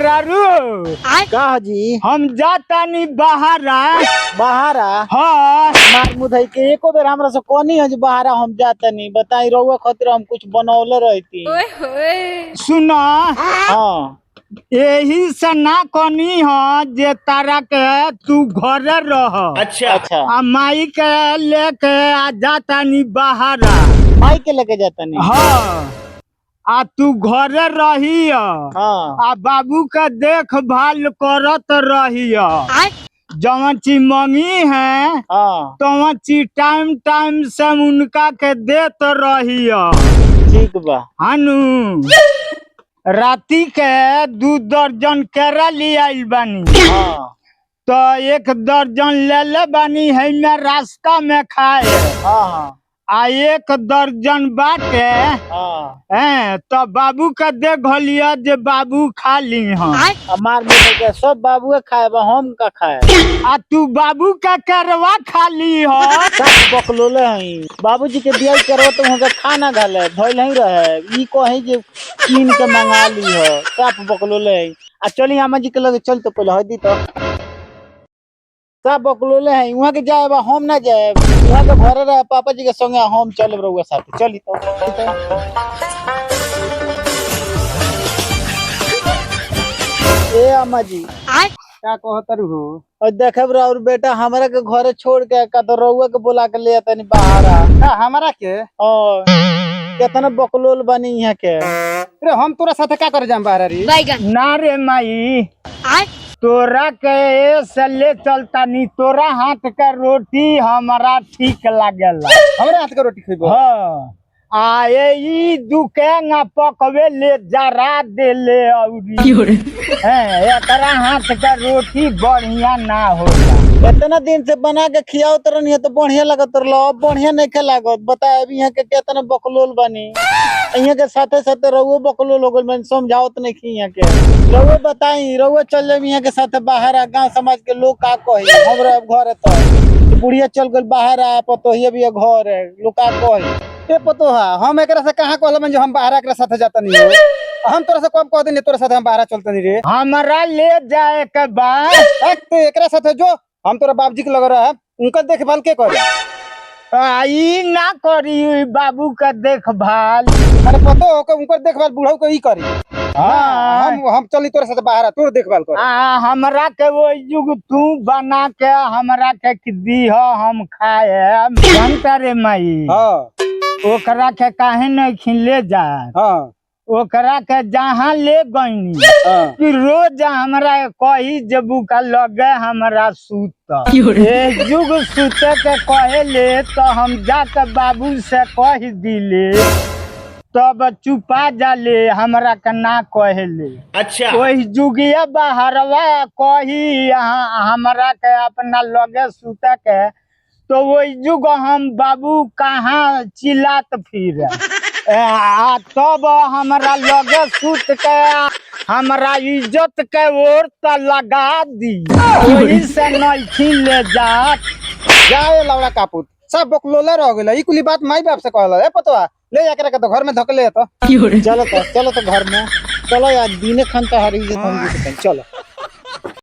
रारू का जी हम जाता नहीं बहारा बहारा हाँ मार मुधई के एको बेर हमरा से कोनी है बहारा हम जाता नहीं बताई रहुआ खातिर हम कुछ बनौले रहती सुना हाँ यही से ना कनी है जे तारा के तू घरे रह अच्छा आ माई के लेके आ जाता नहीं बहारा माई के लेके जाता नहीं हाँ आ तू घरे रही हाँ आ बाबू का देखभाल करत रही जवन चीज मंगी है हाँ तो चीज टाइम टाइम से उनका के देत रही ठीक बा हनु राती के 2 दर्जन केरा ले आइल बानी हाँ तो 1 दर्जन ले ले बानी है मैं रास्ता में खाए हाँ हाँ आ 1 दर्जन बाटे हाँ तो बाबू का देख लिया जे बाबू खा ली मार मुधई के सब बाबुए खाए बा हम का खाए आ तू बाबू का करवा खा ली हो सब बकलोले हई बाबूजी के दिया करो तो वहाँ खाना घाले धोइल ही रहे ई कहे जे कीन के मंगा ली हो सब बकलोले हई आ चली अम्मा जी के लगे चल तो पहले हदी तो सब बकलोले हई वहाँ के जाए बा हम ना जाए वहाँ के घरे रहे पापा जी के संगे हम चले रहुआ साथ चली तो ए अम्मा जी क्या कहतर हो और देखब और बेटा हमरा के घरे छोड़ के का तो रहुआ के बोला के ले तनी बहारा हमारा के और केतना बकलोल बनी यहाँ के अरे हम तोरा साथे का करे जाम बाहर रे ना रे माई तोरा के से ले चलता नहीं तोरा हाथ का रोटी हमारा ठीक लागेला हमरे हाथ के रोटी खइबो हाँ आए ई दुकेंगा पकवे ले जरा दे ले औरी एकरा हाथ का रोटी बढ़िया ना होला इतना दिन से बना के खियाओ तरन है तो बढ़िया लगत रहो अब बढ़िया नहीं खे लागत बता अभी यहाँ के केतना बकलोल बनी यहाँ के साथे साथे रहुओ बकलोल हो गइल मैंने समझाओत नहीं की यहाँ के रहुओ बताई रहुओ चल जाए यहाँ के साथे बाहर गांव समाज के लोग का कही हमरा घर है तो बुढ़िया चल गइल बाहर आ पतोहिया भी घर है लोग का कही ए पतोहा हम एकरा से कहां कहल मन जो हम बाहर एकरा साथे जाता नहीं हो हम तोरा से कब कह देनी तोरा साथे हम बाहर चलता नहीं रे हमरा ले जाए के बाद तो एकरा साथे जो हम तोरा बाबूजी के लग रहा है उनका देखभाल के करे ई ना करी बाबू का देखभाल अरे पतो हो के उनकर देखभाल बूढ़ा के ही करी हाँ हम चली तोरा साथे बाहर तोर देखभाल कर हमरा के वो युग तू बना के हमरा के दी हो हम खाए जानता रे माई हां ओकरा के काहे नहीं खिले जा हां ओकरा के जहाँ ले गईनी कि रोज हमरा कही जबू का लगे हमरा सूत ए जुग सूते के कहे ले तो हम जाके बाबू से कह दिले तब चुपा जाले हमरा के ना कहेले अच्छा वही जुगिया बाहरवा कही हमरा के अपना लगे सूते के तो वही जुग हम बाबू कहाँ चिल्लात फिर तब हमरा लगे सूत के हमरा इज्जत के ओर तो लगा दी वही से नहीं ले जात जाए लौड़ा कापूत सब बकलोला रह गेल ई कुली बात माई बाप से कहला ए पतवा ले एकरा के तो घर में धकले तो चलो तो घर में चलो यार दीने खान तो हरी चलो